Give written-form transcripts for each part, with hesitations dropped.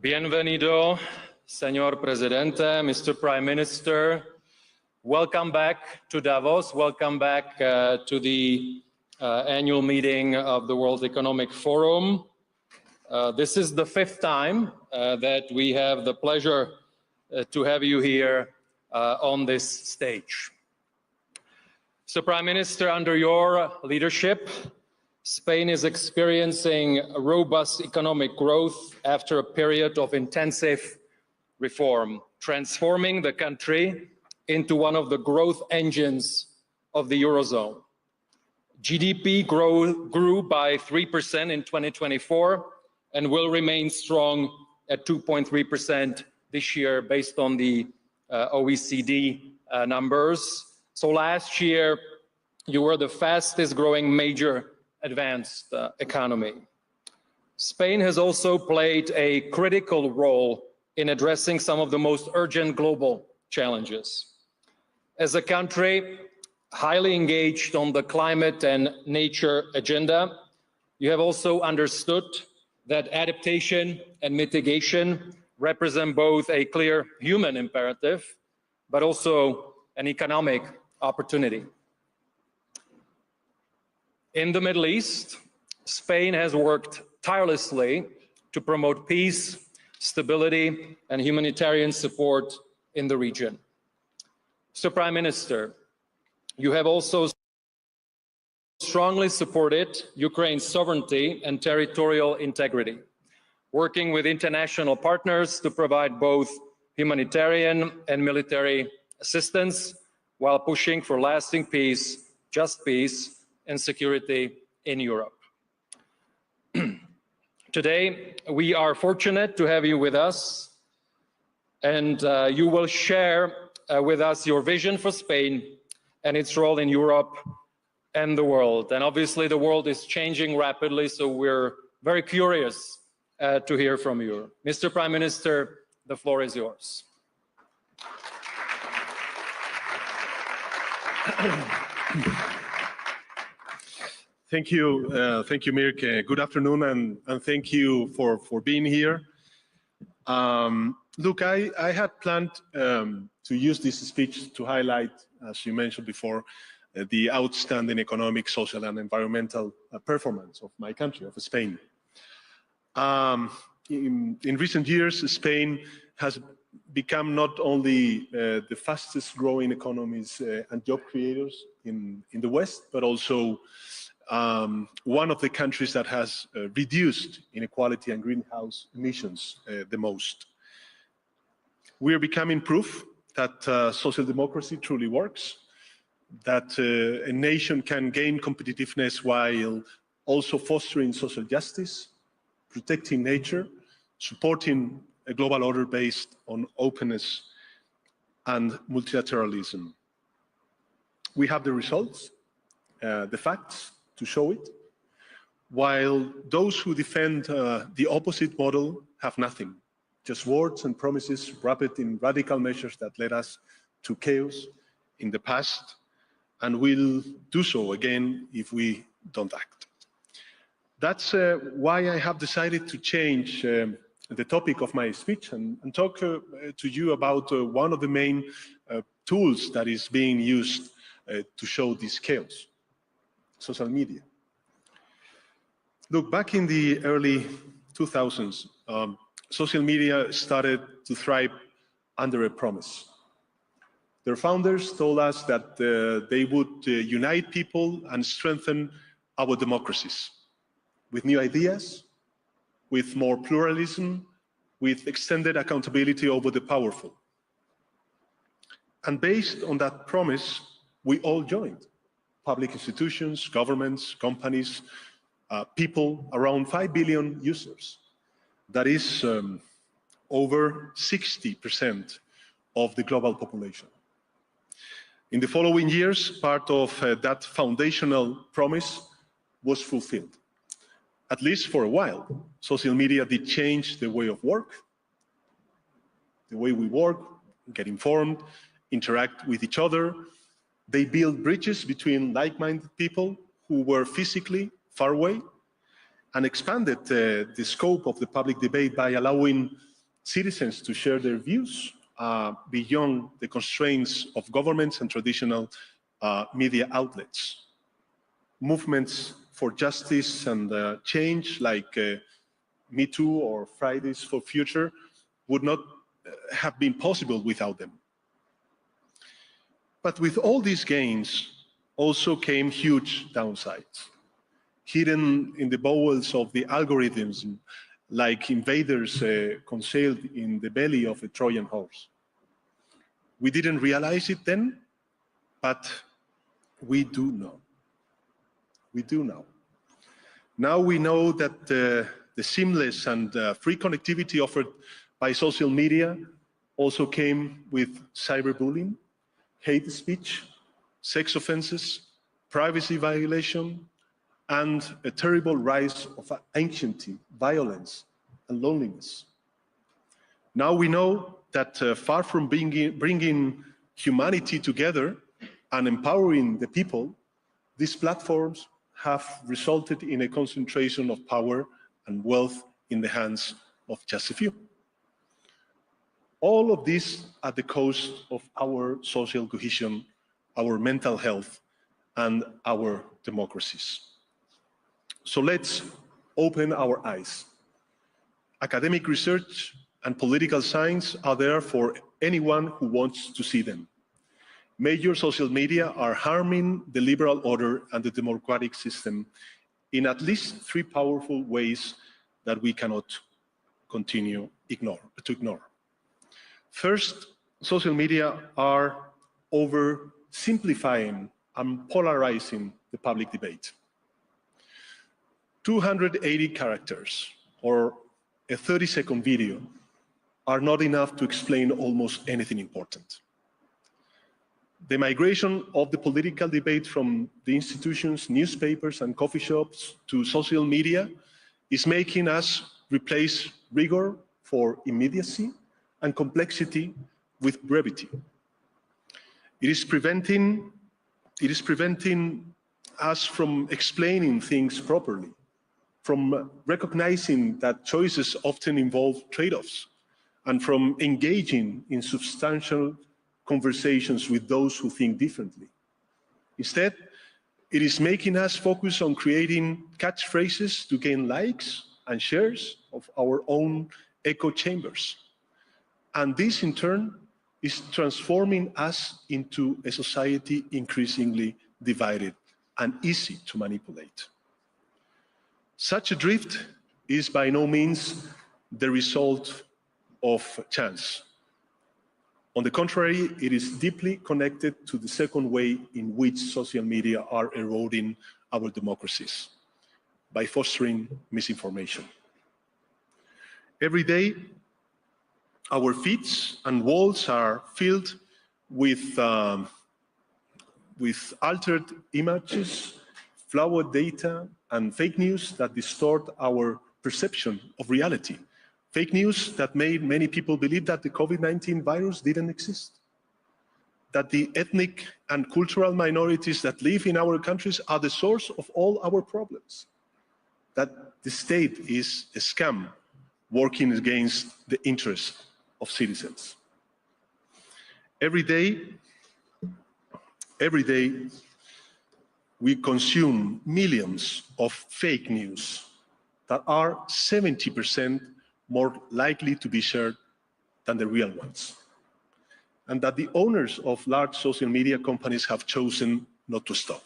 Bienvenido, Señor Presidente, Mr. Prime Minister. Welcome back to Davos. Welcome back to the annual meeting of the World Economic Forum. This is the 5th time that we have the pleasure to have you here on this stage. So, Prime Minister, under your leadership, Spain is experiencing robust economic growth after a period of intensive reform, transforming the country into one of the growth engines of the Eurozone. GDP grew by 3% in 2024 and will remain strong at 2.3% this year based on the OECD numbers. So last year, you were the fastest growing major advanced economy. Spain has also played a critical role in addressing some of the most urgent global challenges. As a country highly engaged on the climate and nature agenda, you have also understood that adaptation and mitigation represent both a clear human imperative, but also an economic opportunity. In the Middle East, Spain has worked tirelessly to promote peace, stability, and humanitarian support in the region. So, Prime Minister, you have also strongly supported Ukraine's sovereignty and territorial integrity, working with international partners to provide both humanitarian and military assistance while pushing for lasting peace, just peace, and security in Europe. Today, we are fortunate to have you with us, and you will share with us your vision for Spain and its role in Europe and the world. And obviously, the world is changing rapidly, so we're very curious to hear from you. Mr. Prime Minister, the floor is yours. Thank you, Mirk. Good afternoon, and thank you for being here. Look, I had planned to use this speech to highlight, as you mentioned before, the outstanding economic, social, and environmental performance of my country, of Spain. In recent years, Spain has become not only the fastest growing economies and job creators in the West, but also one of the countries that has reduced inequality and greenhouse emissions the most. We are becoming proof that social democracy truly works, that a nation can gain competitiveness while also fostering social justice, protecting nature, supporting a global order based on openness and multilateralism. We have the results, the facts, to show it, while those who defend the opposite model have nothing, just words and promises wrapped in radical measures that led us to chaos in the past and will do so again if we don't act. That's why I have decided to change the topic of my speech and talk to you about one of the main tools that is being used to show this chaos. Social media. Look, back in the early 2000s, social media started to thrive under a promise. Their founders told us that they would unite people and strengthen our democracies with new ideas, with more pluralism, with extended accountability over the powerful. And based on that promise, we all joined. Public institutions, governments, companies, people, around 5 billion users. That is over 60% of the global population. In the following years, part of that foundational promise was fulfilled. At least for a while, social media did change the way of work, the way we work, get informed, interact with each other. They build bridges between like-minded people who were physically far away and expanded the scope of the public debate by allowing citizens to share their views beyond the constraints of governments and traditional media outlets. Movements for justice and change like Me Too or Fridays for Future would not have been possible without them. But with all these gains also came huge downsides, hidden in the bowels of the algorithms, like invaders concealed in the belly of a Trojan horse. We didn't realize it then, but we do know. We do now. Now we know that the seamless and free connectivity offered by social media also came with cyberbullying, hate speech, sex offenses, privacy violation, and a terrible rise of anxiety, violence, and loneliness. Now we know that far from bringing humanity together and empowering the people, these platforms have resulted in a concentration of power and wealth in the hands of just a few. All of this at the cost of our social cohesion, our mental health, and our democracies. So let's open our eyes. Academic research and political science are there for anyone who wants to see them. Major social media are harming the liberal order and the democratic system in at least 3 powerful ways that we cannot continue to ignore. First, social media are oversimplifying and polarizing the public debate. 280 characters or a 30-second video are not enough to explain almost anything important. The migration of the political debate from the institutions, newspapers, and coffee shops to social media is making us replace rigor for immediacy and complexity with brevity. It is preventing us from explaining things properly, from recognizing that choices often involve trade-offs, and from engaging in substantial conversations with those who think differently. Instead, it is making us focus on creating catchphrases to gain likes and shares of our own echo chambers. And this, in turn, is transforming us into a society increasingly divided and easy to manipulate. Such a drift is by no means the result of chance. On the contrary, it is deeply connected to the second way in which social media are eroding our democracies, by fostering misinformation. Every day, our feeds and walls are filled with altered images, flawed data, and fake news that distort our perception of reality. Fake news that made many people believe that the COVID-19 virus didn't exist, that the ethnic and cultural minorities that live in our countries are the source of all our problems, that the state is a scam working against the interests of citizens. Every day, we consume millions of fake news that are 70% more likely to be shared than the real ones, and that the owners of large social media companies have chosen not to stop.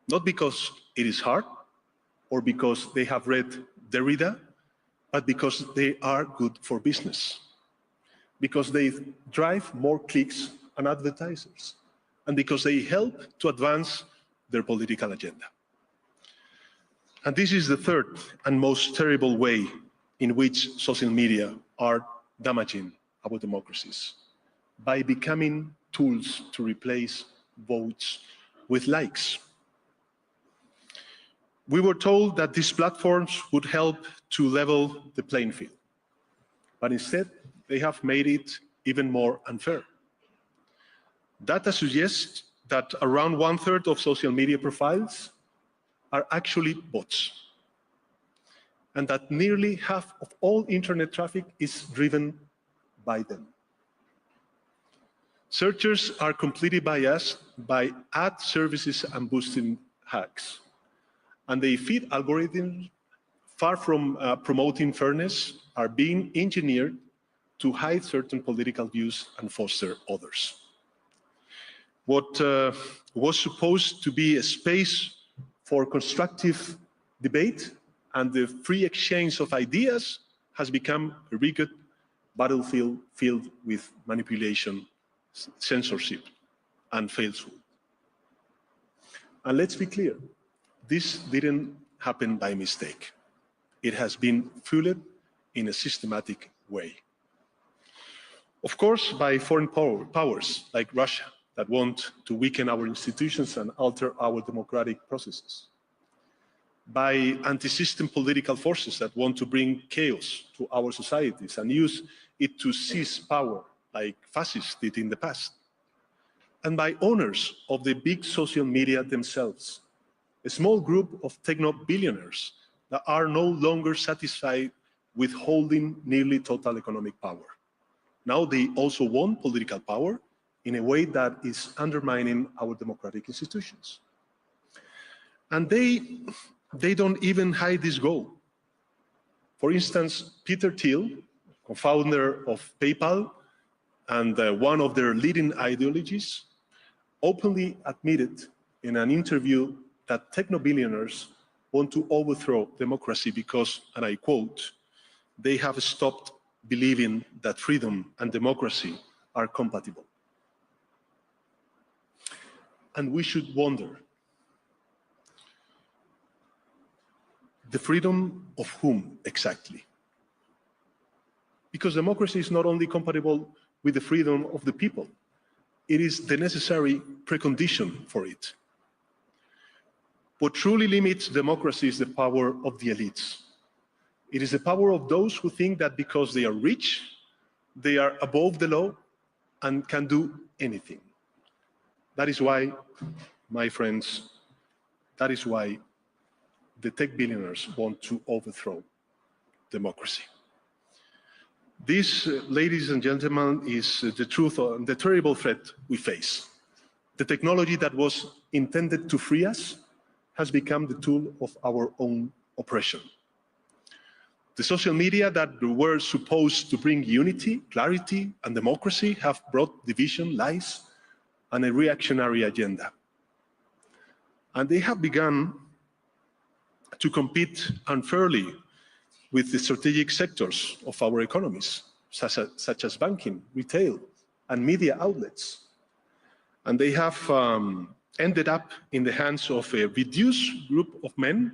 Not because it is hard or because they have read Derrida, but because they are good for business, because they drive more clicks and advertisers, and because they help to advance their political agenda. And this is the third and most terrible way in which social media are damaging our democracies, by becoming tools to replace votes with likes. We were told that these platforms would help to level the playing field, but instead they have made it even more unfair. Data suggests that around 1/3 of social media profiles are actually bots. and that nearly half of all internet traffic is driven by them. Searchers are completely biased by ad services and boosting hacks, and they feed algorithms far from promoting fairness, are being engineered to hide certain political views and foster others. What was supposed to be a space for constructive debate and the free exchange of ideas has become a rigid battlefield filled with manipulation, censorship, and falsehood. And let's be clear, this didn't happen by mistake. It has been fueled in a systematic way. Of course, by foreign powers like Russia that want to weaken our institutions and alter our democratic processes. By anti-system political forces that want to bring chaos to our societies and use it to seize power like fascists did in the past. And by owners of the big social media themselves, a small group of techno-billionaires that are no longer satisfied with holding nearly total economic power. Now they also want political power in a way that is undermining our democratic institutions. And they don't even hide this goal. For instance, Peter Thiel, co-founder of PayPal and one of their leading ideologies, openly admitted in an interview that techno-billionaires want to overthrow democracy because, and I quote, they have stopped believing that freedom and democracy are compatible. And we should wonder, the freedom of whom exactly? Because democracy is not only compatible with the freedom of the people, it is the necessary precondition for it. What truly limits democracy is the power of the elites. It is the power of those who think that because they are rich, they are above the law and can do anything. That is why, my friends, that is why the tech billionaires want to overthrow democracy. This, ladies and gentlemen, is the truth and the terrible threat we face. The technology that was intended to free us has become the tool of our own oppression. The social media that were supposed to bring unity, clarity, and democracy have brought division, lies, and a reactionary agenda. And they have begun to compete unfairly with the strategic sectors of our economies, such as banking, retail, and media outlets. And they have ended up in the hands of a reduced group of men,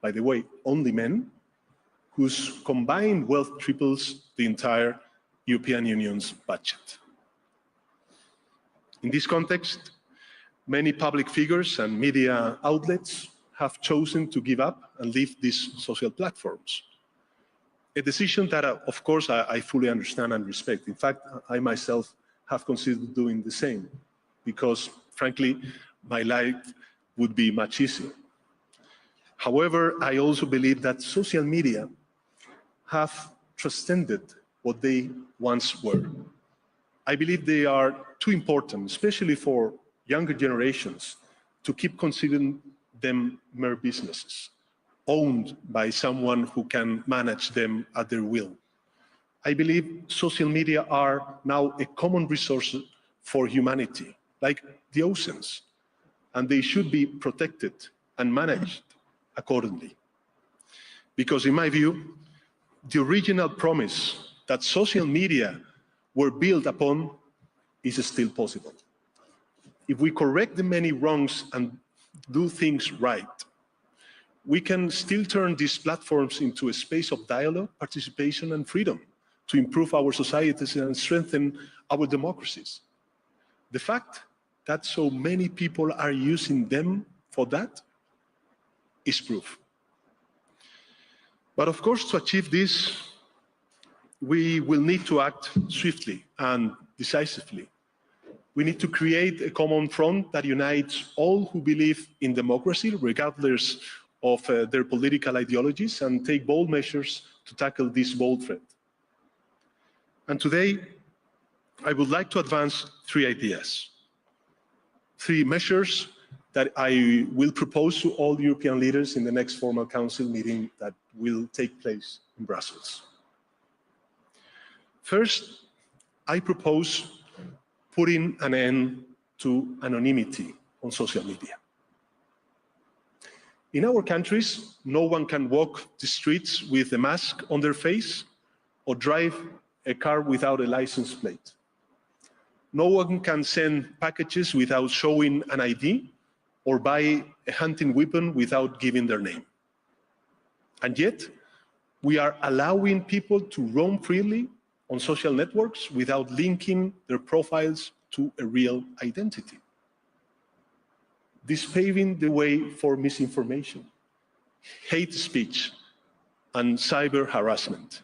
by the way, only men, whose combined wealth triples the entire European Union's budget. In this context, many public figures and media outlets have chosen to give up and leave these social platforms. A decision that, of course, I fully understand and respect. In fact, I myself have considered doing the same because, frankly, my life would be much easier. However, I also believe that social media have transcended what they once were. I believe they are too important, especially for younger generations, to keep considering them mere businesses, owned by someone who can manage them at their will. I believe social media are now a common resource for humanity, like the oceans, and they should be protected and managed accordingly. Because in my view, the original promise that social media were built upon is still possible. If we correct the many wrongs and do things right, we can still turn these platforms into a space of dialogue, participation, and freedom to improve our societies and strengthen our democracies. The fact that so many people are using them for that is proof. But of course, to achieve this, we will need to act swiftly and decisively. We need to create a common front that unites all who believe in democracy, regardless of their political ideologies and take bold measures to tackle this bold threat. And today, I would like to advance 3 ideas, 3 measures that I will propose to all European leaders in the next formal Council meeting that will take place in Brussels. First, I propose putting an end to anonymity on social media. In our countries, no one can walk the streets with a mask on their face or drive a car without a license plate. No one can send packages without showing an ID or buy a hunting weapon without giving their name. And yet, we are allowing people to roam freely on social networks without linking their profiles to a real identity. This paving the way for misinformation, hate speech, and cyber harassment,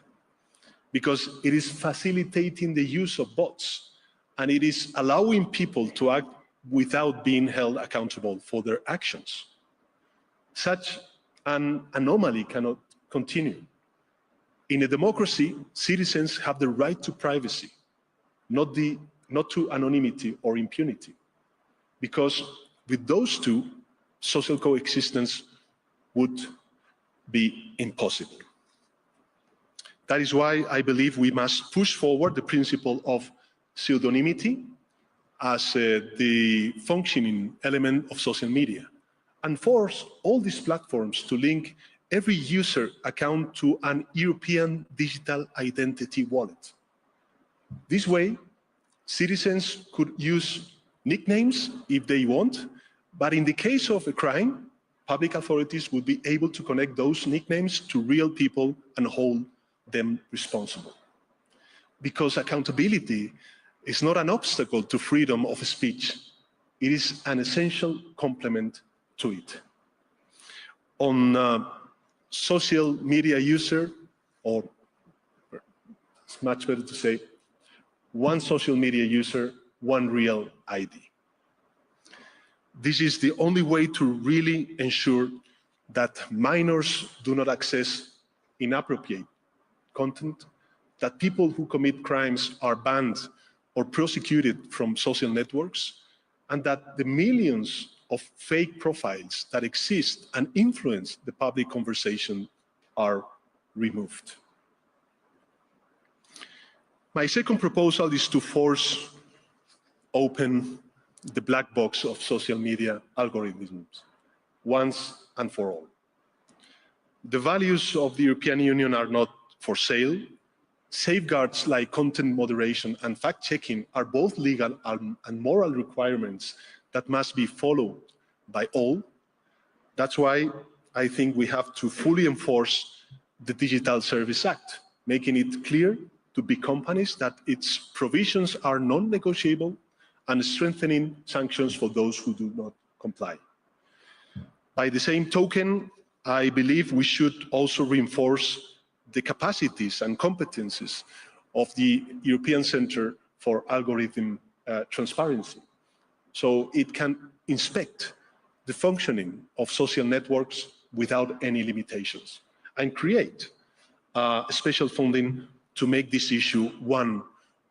because it is facilitating the use of bots, and it is allowing people to act without being held accountable for their actions. Such an anomaly cannot continue. In a democracy, citizens have the right to privacy, not to anonymity or impunity, because with those 2, social coexistence would be impossible. That is why I believe we must push forward the principle of pseudonymity as the functioning element of social media, and force all these platforms to link every user account to an European digital identity wallet. This way, citizens could use nicknames if they want, but in the case of a crime, public authorities would be able to connect those nicknames to real people and hold them responsible. Because accountability is not an obstacle to freedom of speech, it is an essential complement to it. On social media user, or it's much better to say, one social media user, one real ID. This is the only way to really ensure that minors do not access inappropriate content, that people who commit crimes are banned or prosecuted from social networks, and that the millions of fake profiles that exist and influence the public conversation are removed. My second proposal is to force open the black box of social media algorithms once and for all. The values of the European Union are not for sale. Safeguards like content moderation and fact-checking are both legal and moral requirements that must be followed by all. That's why I think we have to fully enforce the Digital Services Act, making it clear to big companies that its provisions are non-negotiable and strengthening sanctions for those who do not comply. By the same token, I believe we should also reinforce the capacities and competences of the European Centre for Algorithm Transparency, so it can inspect the functioning of social networks without any limitations, and create special funding to make this issue one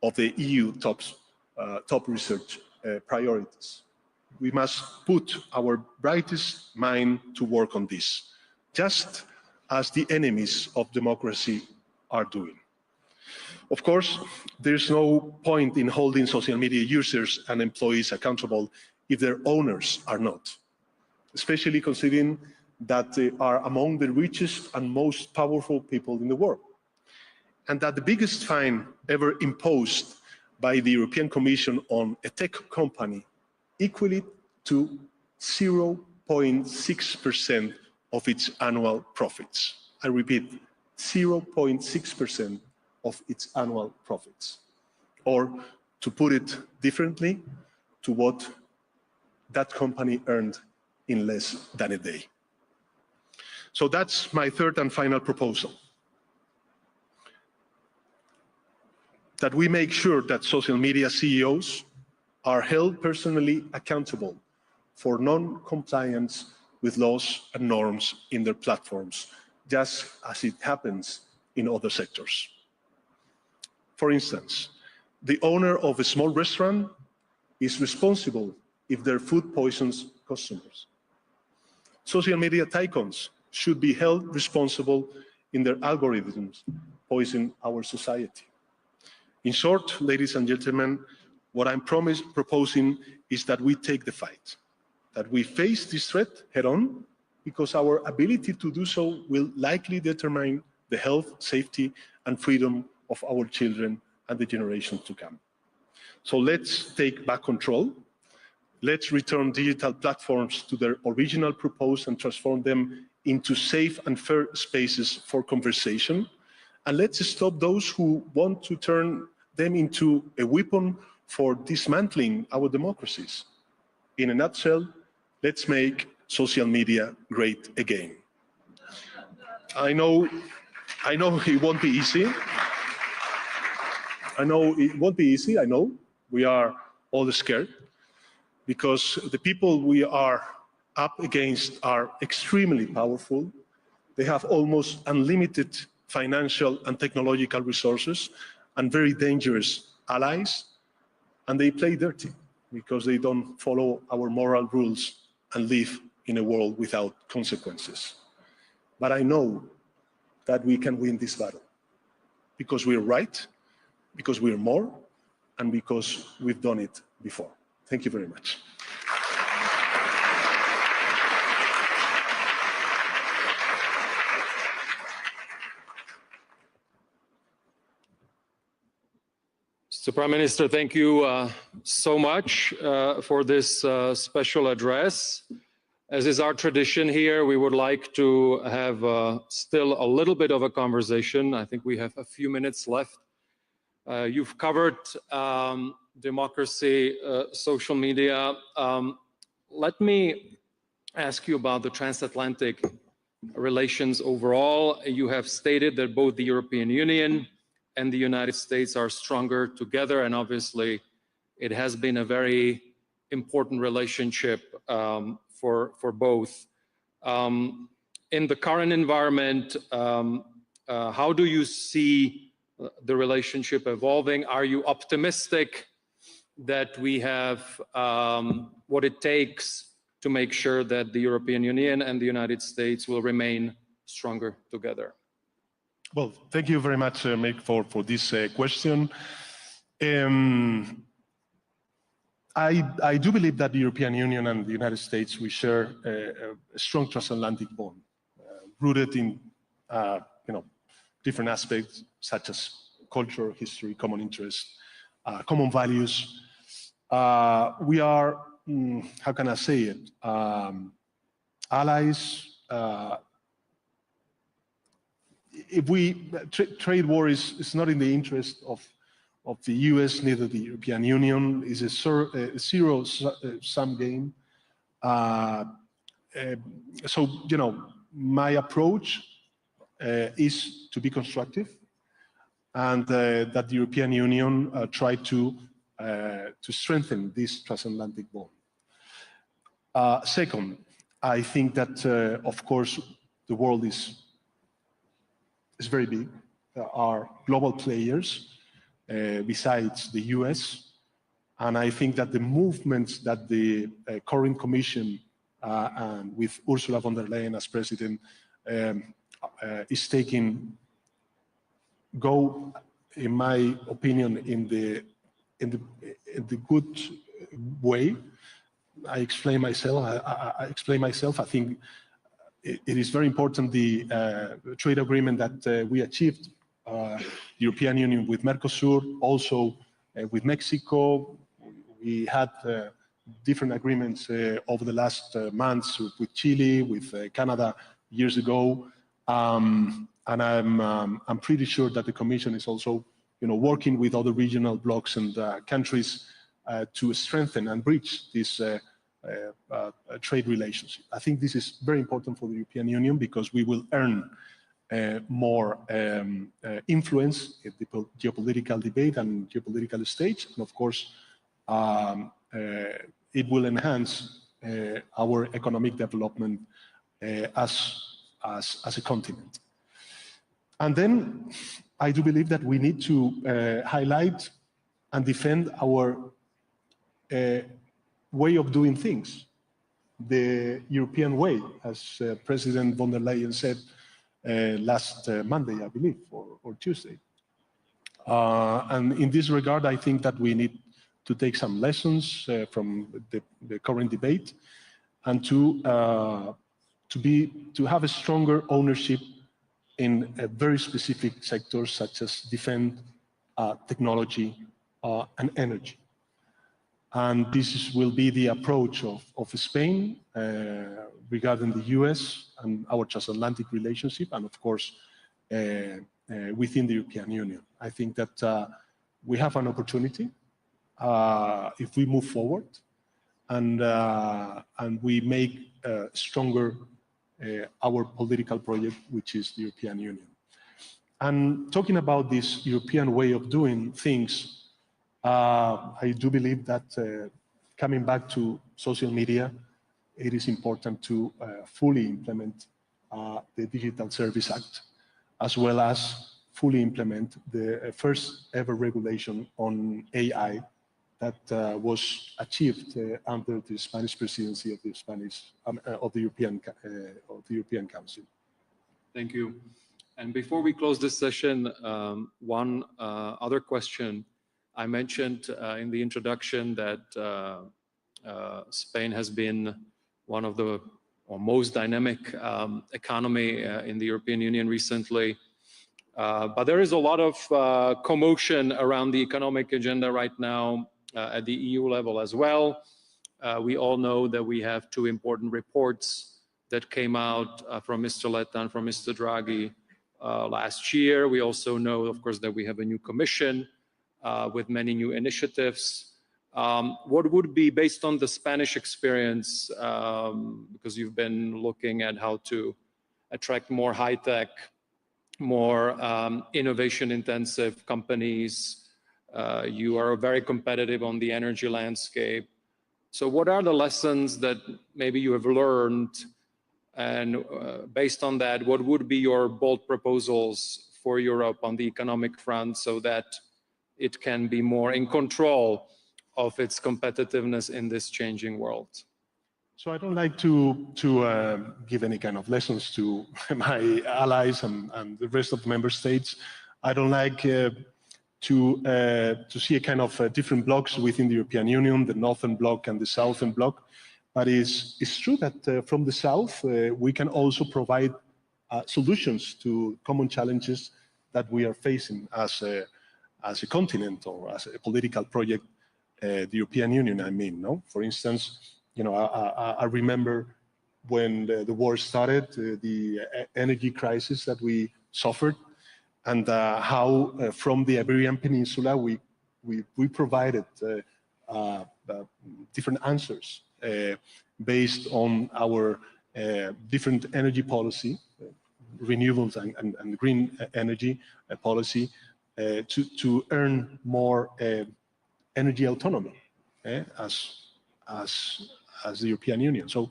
of the EU top research priorities. We must put our brightest mind to work on this, just as the enemies of democracy are doing. Of course, there's no point in holding social media users and employees accountable if their owners are not, especially considering that they are among the richest and most powerful people in the world, and that the biggest fine ever imposed by the European Commission on a tech company equally to 0.6% of its annual profits. I repeat, 0.6% of its annual profits. Or to put it differently, to what that company earned in less than a day. So that's my third and final proposal. That we make sure that social media CEOs are held personally accountable for non-compliance with laws and norms in their platforms, just as it happens in other sectors. For instance, the owner of a small restaurant is responsible if their food poisons customers. Social media tycoons should be held responsible in their algorithms poison our society. In short, ladies and gentlemen, what I'm proposing is that we take the fight, that we face this threat head-on, because our ability to do so will likely determine the health, safety, and freedom of our children and the generations to come. So let's take back control. Let's return digital platforms to their original purpose and transform them into safe and fair spaces for conversation. And let's stop those who want to turn them into a weapon for dismantling our democracies. In a nutshell, let's make social media great again. I know it won't be easy. I know we are all scared, because the people we are up against are extremely powerful. They have almost unlimited financial and technological resources and very dangerous allies, and they play dirty because they don't follow our moral rules and live in a world without consequences. But I know that we can win this battle, because we're right, because we're more, and because we've done it before. Thank you very much. Mr. Prime Minister, thank you so much for this special address. As is our tradition here, we would like to have still a little bit of a conversation. I think we have a few minutes left. You've covered democracy, social media. Let me ask you about the transatlantic relations overall. You have stated that both the European Union and the United States are stronger together, and obviously it has been a very important relationship for both. In the current environment, how do you see the relationship evolving? Are you optimistic that we have what it takes to make sure that the European Union and the United States will remain stronger together? Well, thank you very much, Mick, for this question. I do believe that the European Union and the United States, we share a strong transatlantic bond, rooted in different aspects such as culture, history, common interests, common values. We are, how can I say it, allies. If trade war is not in the interest of the US, neither the European Union. Is a zero-sum game. So, my approach is to be constructive, and that the European Union try to strengthen this transatlantic bond. Second, I think that, of course, the world is very big. There are global players besides the US, and I think that the movements that the current Commission and with Ursula von der Leyen as president is taking go, in my opinion, in the good way. I explain myself. I think it is very important, the trade agreement that we achieved, the European Union with Mercosur, also with Mexico. We had different agreements over the last months with Chile, with Canada years ago, and I'm pretty sure that the Commission is also, working with other regional blocs and countries to strengthen and bridge this trade relationship. I think this is very important for the European Union, because we will earn more influence in the geopolitical debate and geopolitical stage, and of course, it will enhance our economic development as a continent. And then I do believe that we need to highlight and defend our way of doing things, the European way, as President von der Leyen said last Monday, I believe, or Tuesday. And in this regard, I think that we need to take some lessons from the current debate and to have a stronger ownership in very specific sectors such as defense, technology, and energy. And this will be the approach of Spain regarding the US and our transatlantic relationship, and of course, within the European Union. I think that we have an opportunity if we move forward and we make stronger our political project, which is the European Union. And talking about this European way of doing things, I do believe that coming back to social media, it is important to fully implement the Digital Service Act, as well as fully implement the first ever regulation on AI that was achieved under the Spanish presidency of the European Council. Thank you. And before we close this session, one other question. I mentioned in the introduction that Spain has been one of the most dynamic economy in the European Union recently. But there is a lot of commotion around the economic agenda right now at the EU level as well. We all know that we have two important reports that came out from Mr. Letta and from Mr. Draghi last year. We also know, of course, that we have a new commission with many new initiatives. What would be, based on the Spanish experience, because you've been looking at how to attract more high-tech, more innovation-intensive companies, you are very competitive on the energy landscape. So what are the lessons that maybe you have learned? And based on that, what would be your bold proposals for Europe on the economic front so that it can be more in control of its competitiveness in this changing world? So I don't like to give any kind of lessons to my allies and the rest of the member states. I don't like to see a kind of different blocks within the European Union, the Northern Bloc and the Southern Bloc. But it's true that from the South, we can also provide solutions to common challenges that we are facing as a continent or as a political project, the European Union, I mean, no? For instance, I remember when the war started, the energy crisis that we suffered, and how from the Iberian Peninsula we provided different answers based on our different energy policy, renewables and green energy policy, to earn more energy autonomy as the European Union. So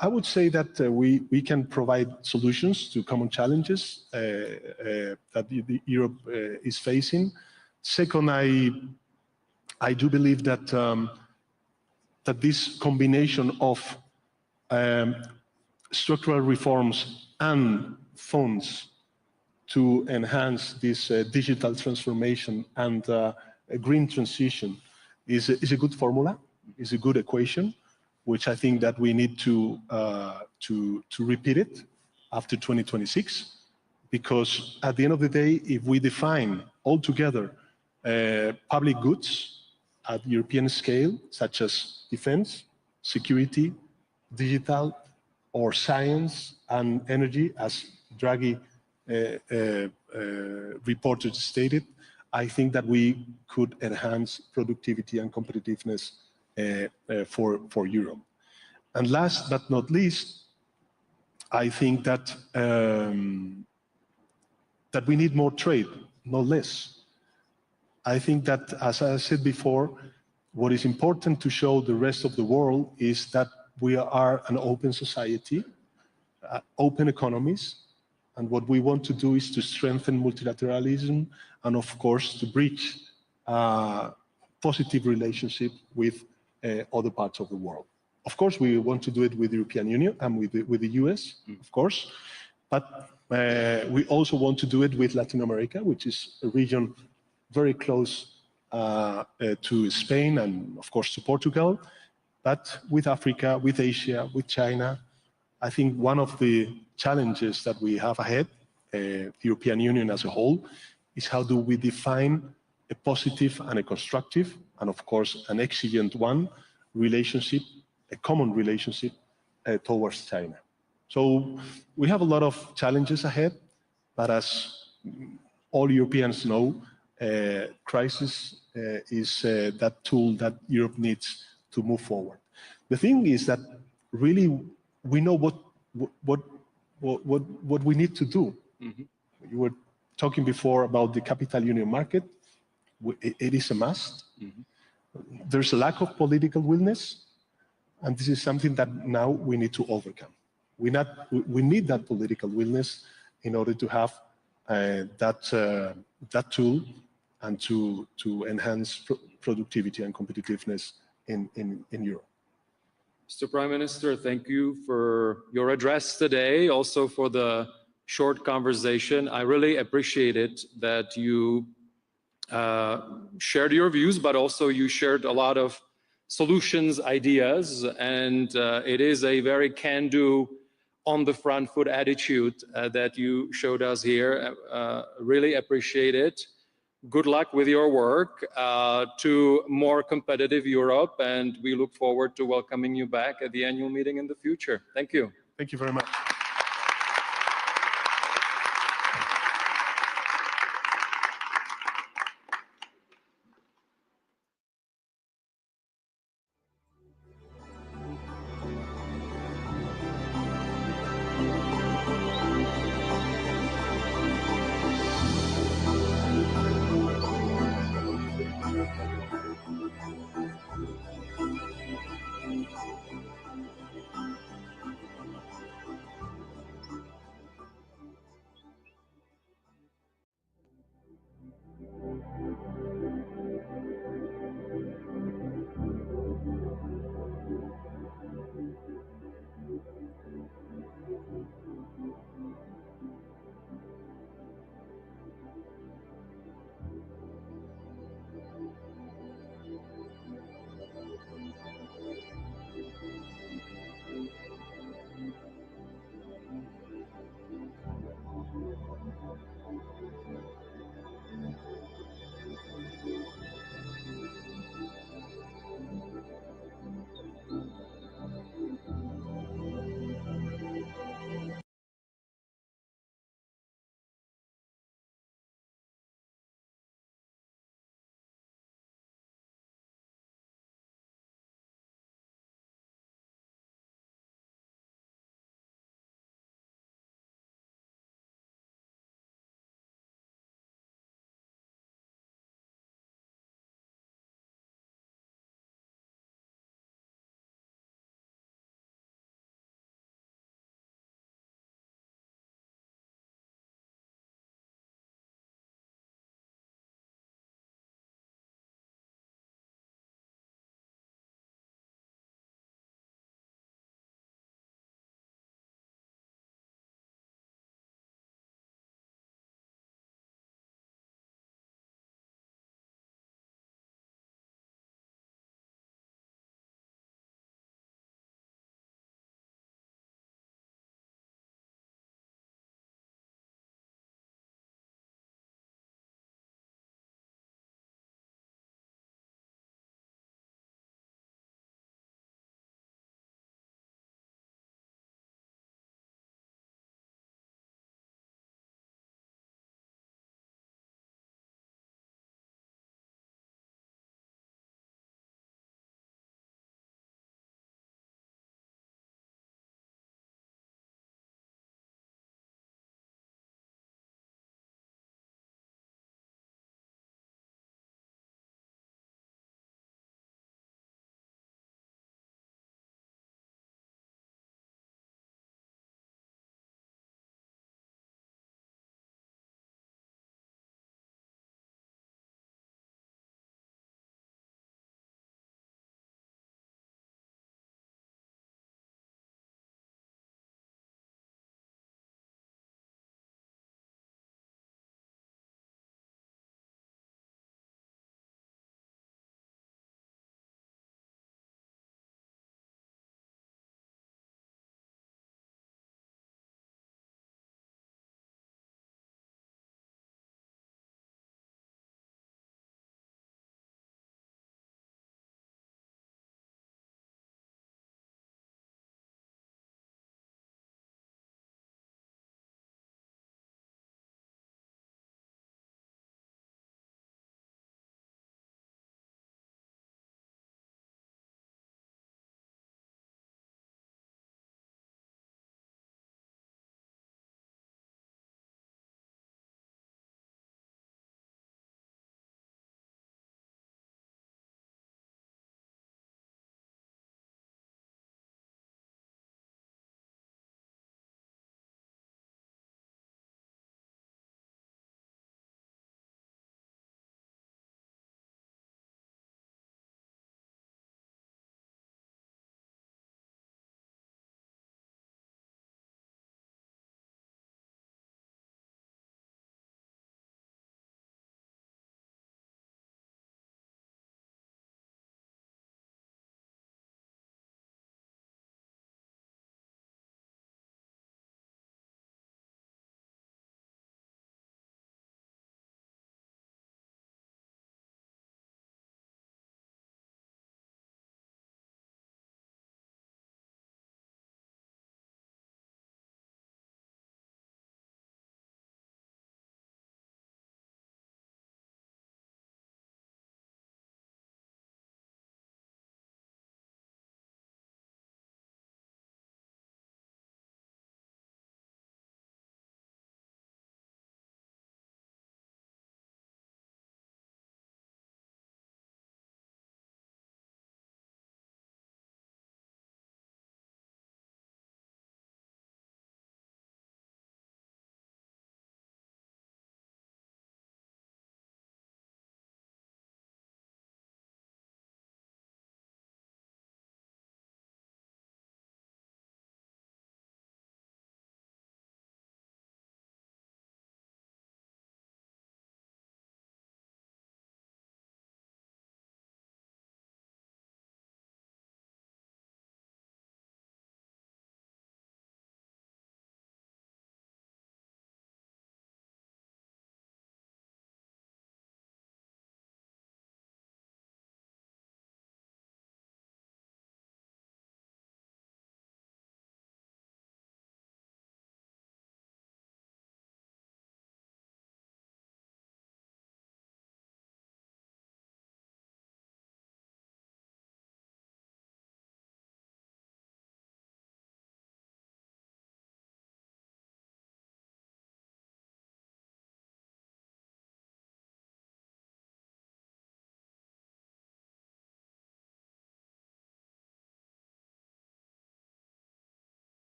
I would say that we can provide solutions to common challenges that Europe is facing. Second, I do believe that that this combination of structural reforms and funds to enhance this digital transformation and a green transition is a good formula, is a good equation, which I think that we need to repeat it after 2026, because at the end of the day, if we define altogether public goods at European scale, such as defense, security, digital, or science and energy, as Draghi reported stated, I think that we could enhance productivity and competitiveness for Europe. And last but not least, I think that that we need more trade, not less. I think that, as I said before, What is important to show the rest of the world is that we are an open society, open economies, and what we want to do is to strengthen multilateralism and, of course, to bridge positive relationship with other parts of the world. Of course, we want to do it with the European Union and with the US, of course, but we also want to do it with Latin America, which is a region very close to Spain and, of course, to Portugal, but with Africa, with Asia, with China. I think one of the challenges that we have ahead, the European Union as a whole, is how do we define a positive and a constructive, and of course, an exigent one, relationship, a common relationship towards China. So we have a lot of challenges ahead, but as all Europeans know, crisis is that tool that Europe needs to move forward. The thing is that really we know what we need to do. Mm-hmm. You were talking before about the capital union market. It is a must. Mm-hmm. There's a lack of political willingness, and this is something that now we need to overcome. We need that political willingness in order to have that tool and to enhance productivity and competitiveness in Europe. Mr. Prime Minister, thank you for your address today, also for the short conversation. I really appreciate it that you shared your views, but also you shared a lot of solutions, ideas, and it is a very can-do, on the front foot attitude that you showed us here. Really appreciate it. Good luck with your work to more competitive Europe, and we look forward to welcoming you back at the annual meeting in the future. Thank you. Thank you very much.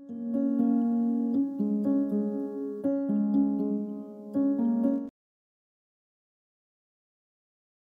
you.